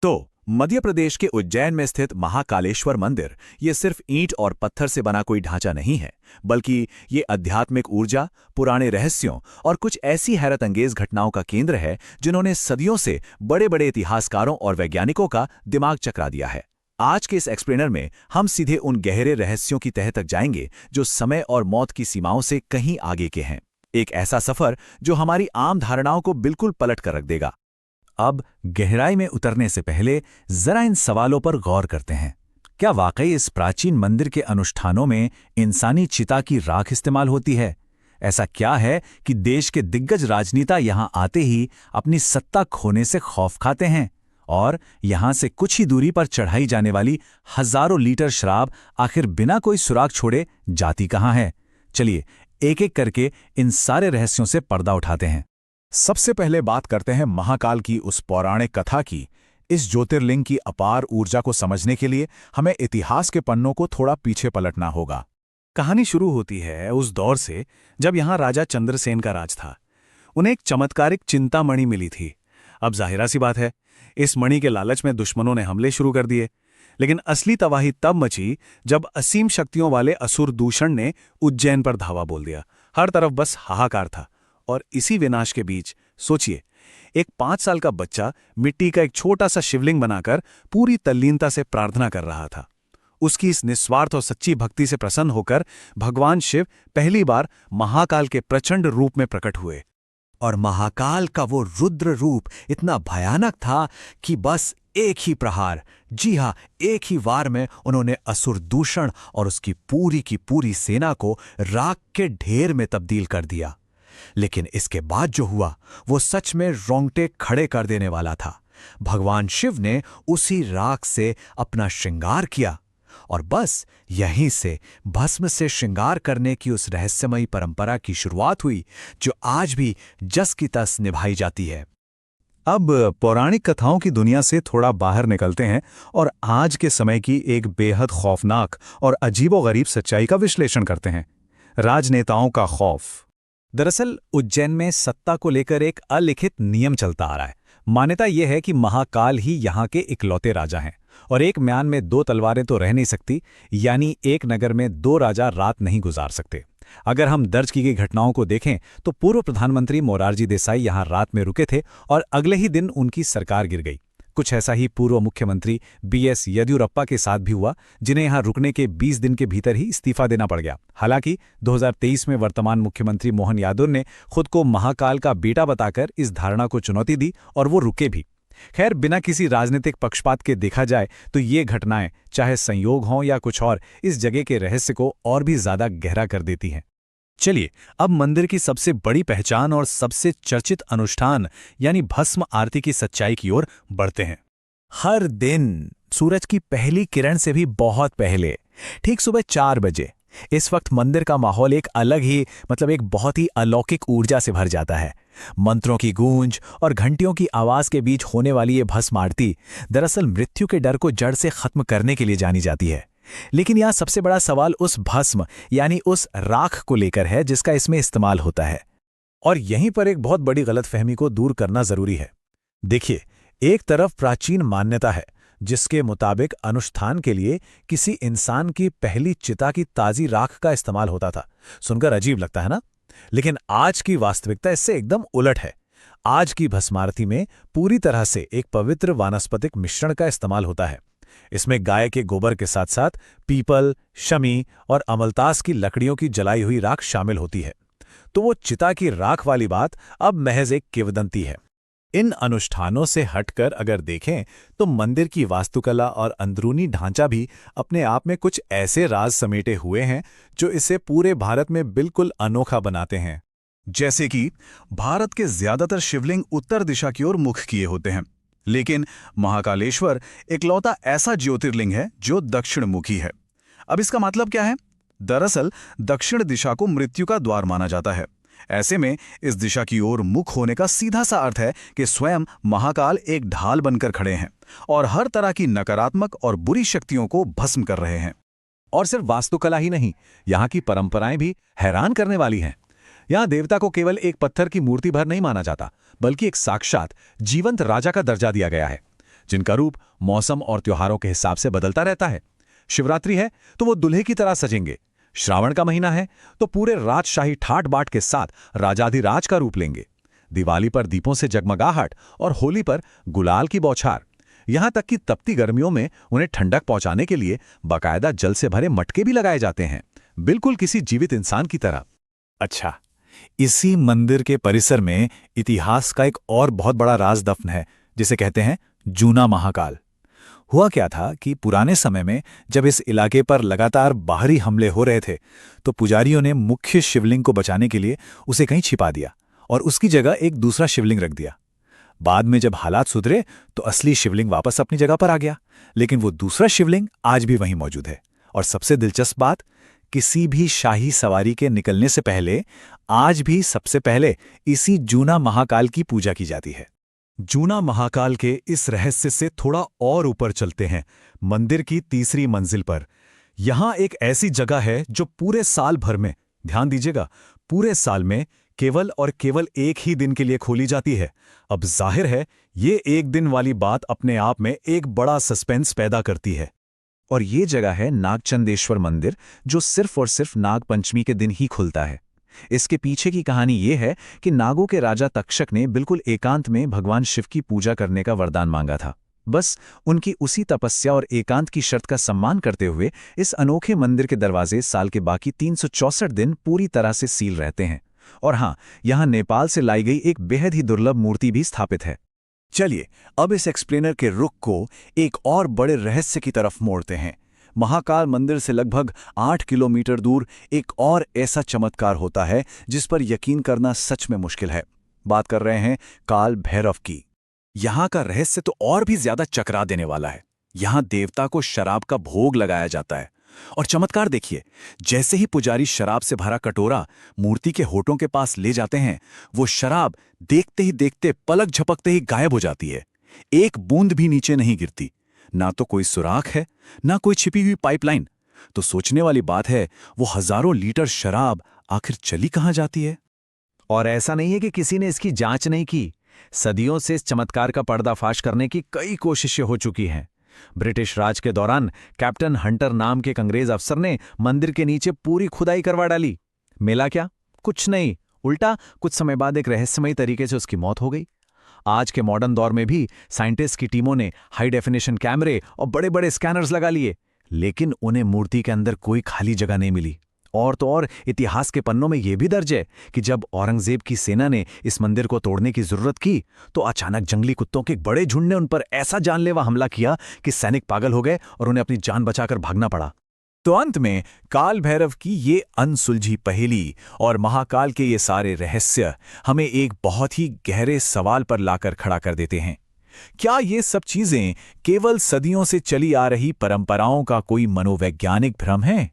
तो मध्य प्रदेश के उज्जैन में स्थित महाकालेश्वर मंदिर ये सिर्फ ईंट और पत्थर से बना कोई ढांचा नहीं है, बल्कि ये आध्यात्मिक ऊर्जा, पुराने रहस्यों और कुछ ऐसी हैरत अंगेज घटनाओं का केंद्र है जिन्होंने सदियों से बड़े बड़े इतिहासकारों और वैज्ञानिकों का दिमाग चकरा दिया है। आज के इस एक्सप्लेनर में हम सीधे उन गहरे रहस्यों की तह तक जाएंगे जो समय और मौत की सीमाओं से कहीं आगे के हैं। एक ऐसा सफर जो हमारी आम धारणाओं को बिल्कुल पलट कर रख देगा। अब गहराई में उतरने से पहले जरा इन सवालों पर गौर करते हैं। क्या वाकई इस प्राचीन मंदिर के अनुष्ठानों में इंसानी चिता की राख इस्तेमाल होती है? ऐसा क्या है कि देश के दिग्गज राजनेता यहां आते ही अपनी सत्ता खोने से खौफ खाते हैं? और यहां से कुछ ही दूरी पर चढ़ाई जाने वाली हजारों लीटर शराब आखिर बिना कोई सुराग छोड़े जाती कहां है? चलिए एक एक करके इन सारे रहस्यों से पर्दा उठाते हैं। सबसे पहले बात करते हैं महाकाल की उस पौराणिक कथा की। इस ज्योतिर्लिंग की अपार ऊर्जा को समझने के लिए हमें इतिहास के पन्नों को थोड़ा पीछे पलटना होगा। कहानी शुरू होती है उस दौर से जब यहाँ राजा चंद्रसेन का राज था। उन्हें एक चमत्कारिक चिंतामणि मिली थी। अब जाहिरा सी बात है, इस मणि के लालच में दुश्मनों ने हमले शुरू कर दिए। लेकिन असली तबाही तब मची जब असीम शक्तियों वाले असुर दूषण ने उज्जैन पर धावा बोल दिया। हर तरफ बस हाहाकार था। और इसी विनाश के बीच सोचिए, एक 5 साल का बच्चा मिट्टी का एक छोटा सा शिवलिंग बनाकर पूरी तल्लीनता से प्रार्थना कर रहा था। उसकी इस निस्वार्थ और सच्ची भक्ति से प्रसन्न होकर भगवान शिव पहली बार महाकाल के प्रचंड रूप में प्रकट हुए। और महाकाल का वो रुद्र रूप इतना भयानक था कि बस एक ही प्रहार, जी हाँ, एक ही वार में उन्होंने असुर दूषण और उसकी पूरी की पूरी सेना को राख के ढेर में तब्दील कर दिया। लेकिन इसके बाद जो हुआ वो सच में रोंगटे खड़े कर देने वाला था। भगवान शिव ने उसी राख से अपना श्रृंगार किया और बस यहीं से भस्म से श्रृंगार करने की उस रहस्यमयी परंपरा की शुरुआत हुई जो आज भी जस की तस निभाई जाती है। अब पौराणिक कथाओं की दुनिया से थोड़ा बाहर निकलते हैं और आज के समय की एक बेहद खौफनाक और अजीबोगरीब सच्चाई का विश्लेषण करते हैं। राजनेताओं का खौफ। दरअसल उज्जैन में सत्ता को लेकर एक अलिखित नियम चलता आ रहा है। मान्यता यह है कि महाकाल ही यहाँ के इकलौते राजा हैं और एक म्यान में 2 तलवारें तो रह नहीं सकती, यानी एक नगर में 2 राजा रात नहीं गुजार सकते। अगर हम दर्ज की गई घटनाओं को देखें तो पूर्व प्रधानमंत्री मोरारजी देसाई यहाँ रात में रुके थे और अगले ही दिन उनकी सरकार गिर गई। कुछ ऐसा ही पूर्व मुख्यमंत्री बीएस येदियुरप्पा के साथ भी हुआ, जिन्हें यहां रुकने के 20 दिन के भीतर ही इस्तीफा देना पड़ गया। हालांकि 2023 में वर्तमान मुख्यमंत्री मोहन यादव ने खुद को महाकाल का बेटा बताकर इस धारणा को चुनौती दी और वो रुके भी। खैर, बिना किसी राजनीतिक पक्षपात के देखा जाए तो ये घटनाएं, चाहे संयोग हों या कुछ और, इस जगह के रहस्य को और भी ज्यादा गहरा कर देती हैं। चलिए अब मंदिर की सबसे बड़ी पहचान और सबसे चर्चित अनुष्ठान यानी भस्म आरती की सच्चाई की ओर बढ़ते हैं। हर दिन सूरज की पहली किरण से भी बहुत पहले, ठीक सुबह 4 बजे, इस वक्त मंदिर का माहौल एक अलग ही, एक बहुत ही अलौकिक ऊर्जा से भर जाता है। मंत्रों की गूंज और घंटियों की आवाज के बीच होने वाली ये भस्म आरती दरअसल मृत्यु के डर को जड़ से खत्म करने के लिए जानी जाती है। लेकिन यहाँ सबसे बड़ा सवाल उस भस्म यानी उस राख को लेकर है जिसका इसमें इस्तेमाल होता है। और यहीं पर एक बहुत बड़ी गलतफहमी को दूर करना जरूरी है। देखिए, एक तरफ प्राचीन मान्यता है जिसके मुताबिक अनुष्ठान के लिए किसी इंसान की पहली चिता की ताजी राख का इस्तेमाल होता था। सुनकर अजीब लगता है ना? लेकिन आज की वास्तविकता इससे एकदम उलट है। आज की भस्मारती में पूरी तरह से एक पवित्र वानस्पतिक मिश्रण का इस्तेमाल होता है। इसमें गाय के गोबर के साथ साथ पीपल, शमी और अमलतास की लकड़ियों की जलाई हुई राख शामिल होती है। तो वो चिता की राख वाली बात अब महज एक किंवदंती है। इन अनुष्ठानों से हटकर अगर देखें तो मंदिर की वास्तुकला और अंदरूनी ढांचा भी अपने आप में कुछ ऐसे राज समेटे हुए हैं जो इसे पूरे भारत में बिल्कुल अनोखा बनाते हैं। जैसे कि भारत के ज्यादातर शिवलिंग उत्तर दिशा की ओर मुख किए होते हैं, लेकिन महाकालेश्वर इकलौता ऐसा ज्योतिर्लिंग है जो दक्षिणमुखी है। अब इसका मतलब क्या है? दरअसल दक्षिण दिशा को मृत्यु का द्वार माना जाता है। ऐसे में इस दिशा की ओर मुख होने का सीधा सा अर्थ है कि स्वयं महाकाल एक ढाल बनकर खड़े हैं और हर तरह की नकारात्मक और बुरी शक्तियों को भस्म कर रहे हैं। और सिर्फ वास्तुकला ही नहीं, यहाँ की परंपराएं भी हैरान करने वाली हैं। यहाँ देवता को केवल एक पत्थर की मूर्ति भर नहीं माना जाता, बल्कि एक साक्षात जीवंत राजा का दर्जा दिया गया है। जिनका रूप मौसम और त्योहारों के हिसाब से बदलता रहता है। शिवरात्रि है तो वो दूल्हे की तरह सजेंगे। श्रावण का महीना है तो पूरे राजशाही ठाट बाट के साथ राजाधिराज का रूप लेंगे। दिवाली पर दीपों से जगमगाहट और होली पर गुलाल की बौछार। यहां तक कि तपती गर्मियों में उन्हें ठंडक पहुंचाने के लिए बाकायदा जल से भरे मटके भी लगाए जाते हैं, बिल्कुल किसी जीवित इंसान की तरह। अच्छा, इसी मंदिर के परिसर में इतिहास का एक और बहुत बड़ा राज दफन है, जिसे कहते हैं जूना महाकाल। हुआ क्या था कि पुराने समय में जब इस इलाके पर लगातार बाहरी हमले हो रहे थे, तो पुजारियों ने मुख्य शिवलिंग को बचाने के लिए उसे कहीं छिपा दिया और उसकी जगह एक दूसरा शिवलिंग रख दिया। बाद में जब हालात सुधरे तो असली शिवलिंग वापस अपनी जगह पर आ गया, लेकिन वो दूसरा शिवलिंग आज भी वहीं मौजूद है। और सबसे दिलचस्प बात, किसी भी शाही सवारी के निकलने से पहले आज भी सबसे पहले इसी जूना महाकाल की पूजा की जाती है। जूना महाकाल के इस रहस्य से थोड़ा और ऊपर चलते हैं, मंदिर की तीसरी मंजिल पर। यहां एक ऐसी जगह है जो पूरे साल भर में, ध्यान दीजिएगा, पूरे साल में केवल और केवल एक ही दिन के लिए खोली जाती है। अब जाहिर है ये एक दिन वाली बात अपने आप में एक बड़ा सस्पेंस पैदा करती है। और ये जगह है नागचंदेश्वर मंदिर, जो सिर्फ और सिर्फ नाग पंचमी के दिन ही खुलता है। इसके पीछे की कहानी ये है कि नागों के राजा तक्षक ने बिल्कुल एकांत में भगवान शिव की पूजा करने का वरदान मांगा था। बस उनकी उसी तपस्या और एकांत की शर्त का सम्मान करते हुए इस अनोखे मंदिर के दरवाजे साल के बाकी 364 दिन पूरी तरह से सील रहते हैं। और हाँ, यहाँ नेपाल से लाई गई एक बेहद ही दुर्लभ मूर्ति भी स्थापित है। चलिए अब इस एक्सप्लेनर के रुख को एक और बड़े रहस्य की तरफ मोड़ते हैं। महाकाल मंदिर से लगभग 8 किलोमीटर दूर एक और ऐसा चमत्कार होता है जिस पर यकीन करना सच में मुश्किल है। बात कर रहे हैं काल भैरव की। यहां का रहस्य तो और भी ज्यादा चकरा देने वाला है। यहां देवता को शराब का भोग लगाया जाता है और चमत्कार देखिए, जैसे ही पुजारी शराब से भरा कटोरा मूर्ति के होठों के पास ले जाते हैं, वो शराब देखते ही देखते पलक झपकते ही गायब हो जाती है। एक बूंद भी नीचे नहीं गिरती। ना तो कोई सुराख है, ना कोई छिपी हुई पाइपलाइन। तो सोचने वाली बात है, वो हजारों लीटर शराब आखिर चली कहां जाती है? और ऐसा नहीं है कि किसी ने इसकी जांच नहीं की। सदियों से इस चमत्कार का पर्दाफाश करने की कई कोशिशें हो चुकी हैं। ब्रिटिश राज के दौरान कैप्टन हंटर नाम के एक अंग्रेज अफसर ने मंदिर के नीचे पूरी खुदाई करवा डाली। मिला क्या? कुछ नहीं, उल्टा कुछ समय बाद एक रहस्यमयी तरीके से उसकी मौत हो गई। आज के मॉडर्न दौर में भी साइंटिस्ट की टीमों ने हाई डेफिनेशन कैमरे और बड़े बड़े स्कैनर्स लगा लिए, लेकिन उन्हें मूर्ति के अंदर कोई खाली जगह नहीं मिली। और तो और इतिहास के पन्नों में यह भी दर्ज है कि जब औरंगजेब की सेना ने इस मंदिर को तोड़ने की जरूरत की, तो अचानक जंगली कुत्तों के एक बड़े झुंड ने उन पर ऐसा जानलेवा हमला किया कि सैनिक पागल हो गए और उन्हें अपनी जान बचाकर भागना पड़ा। तो अंत में काल भैरव की ये अनसुलझी पहेली और महाकाल के ये सारे रहस्य हमें एक बहुत ही गहरे सवाल पर लाकर खड़ा कर देते हैं। क्या ये सब चीजें केवल सदियों से चली आ रही परंपराओं का कोई मनोवैज्ञानिक भ्रम है,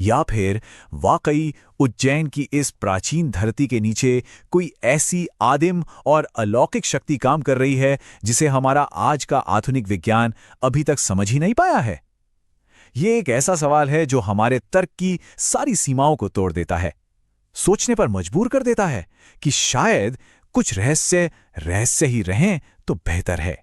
या फिर वाकई उज्जैन की इस प्राचीन धरती के नीचे कोई ऐसी आदिम और अलौकिक शक्ति काम कर रही है जिसे हमारा आज का आधुनिक विज्ञान अभी तक समझ ही नहीं पाया है? ये एक ऐसा सवाल है जो हमारे तर्क की सारी सीमाओं को तोड़ देता है, सोचने पर मजबूर कर देता है कि शायद कुछ रहस्य ही रहें तो बेहतर है।